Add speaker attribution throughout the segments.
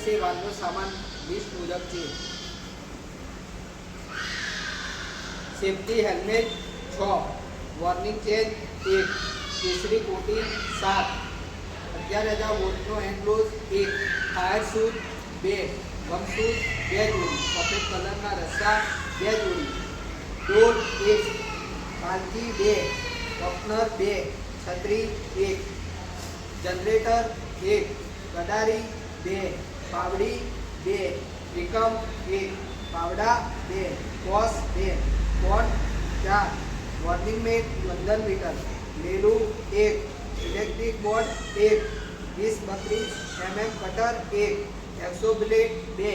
Speaker 1: છે વાતનો સામાન લિસ્ટ મુજબ છે. સેફટી હેલ્મેટ 6, વોર્નિંગ ચેન 1, કેસરી કોટી 7, 11,000 વોટનો હેન્ડ ગ્લોવ્સ 1, ફાયર શૂઝ 2, ગમ શૂઝ 2 જોડી, સફેદ કલરના રસ્સા 2 જોડી, ડોર 1, પાલકી 2, ઓપનર 2, છત્રી 1, જનરેટર 1, ગડારી 2, પાવડી 2, વિકમ 1, પાવડા 2, કોસ 2, કોટ 4, વોર્નિંગ મેટ 15 મીટર, લેલું 1, ઇલેક્ટ્રિક બોર્ડ 1, 20-32 mm કટર 1, એક્સો blade 2,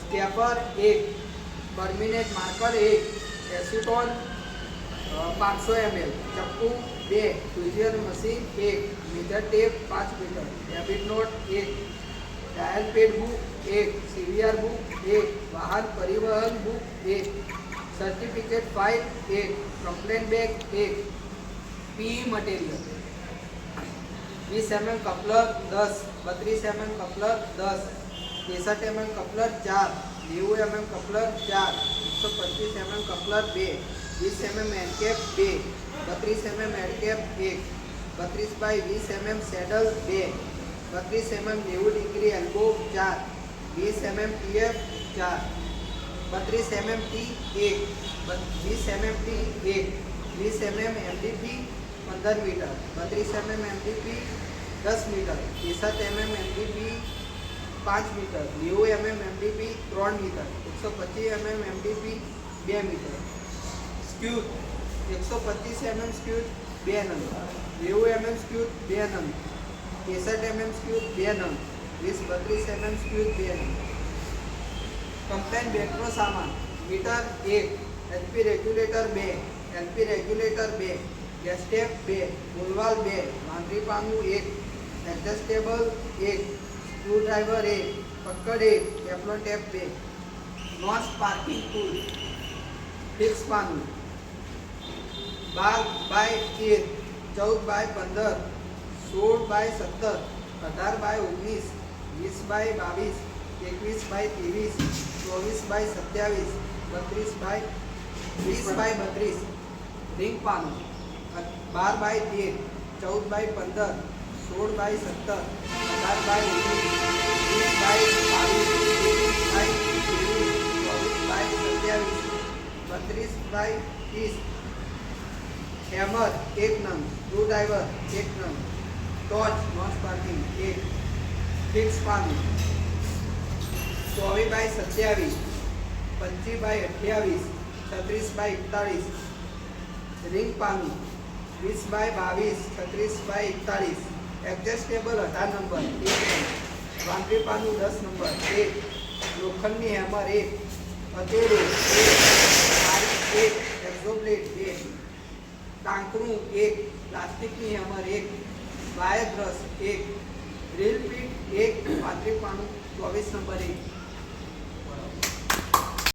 Speaker 1: scraper 1, permanent marker 1, acetone 500 ml, ચપ્પુ 2, fusion machine 1, measure tape 5 metre, debit note 1, dial pad book 1, CVR book 1, વાહન પરિવહન બુક 1, certificate file 1, complaint bag 1, PE material 20 mm coupler 10, 32 mm coupler 10, 63 mm coupler 4, 90 mm coupler 4, 125 mm coupler 2, 20 mm end cap 2, 32 mm end cap 1, 32x20 mm saddle 2, 32 mm 90 degree elbow 4, 20 mm TF 4, 32 mm tee 1, 20 mm tee 1, 20 mm MDP 15 metre, 32 mm MDP 10 metre, 63 mm MDP 5 metre, 90 mm MDP 3 metre, 125 mm MDP 2 metre, સ્ક્યૂ 125 mm skew 2 નંગ, 90 mm skew 2 નંગ, 63 mm skew 2 નંગ, 20-32 mm skew 2 નંગ. Complaint બેગનો સામાન metre 1, LP regulator 2, LP regulator 2, gas tape 2, ball valve 2, વાંદરી પાનું 1, adjustable 1, screw driver 1, પકડ 1, Teflon tape 2, non sparking tool, fix પાનું 12x13, 14x15, 16x17, 18x19, 20x22, 21x23, 24x27, 20x32, ring પાનું 12x13, 14x15, 16x17, 18x19, 20x22, 24x27, 32x30, hammer 1 નંગ, screw driver 1 નંગ, torch non સ્પાર્કિંગ 1, fix પાનું 24x27, 25x28, 36x41, ring પાનું 20x22, 36x41, adjustable 18 number 1 નંગ, વાંદરી પાનું 10 number 1, લોખંડની hammer 1, હથેળો 1, એક્ઝોબ્લેડ 2, ટાંકણું 1, પ્લાસ્ટિકની hammer 1, wire brush 1, drill bit 1, વાંદરી પાનું 24 નંબર 1.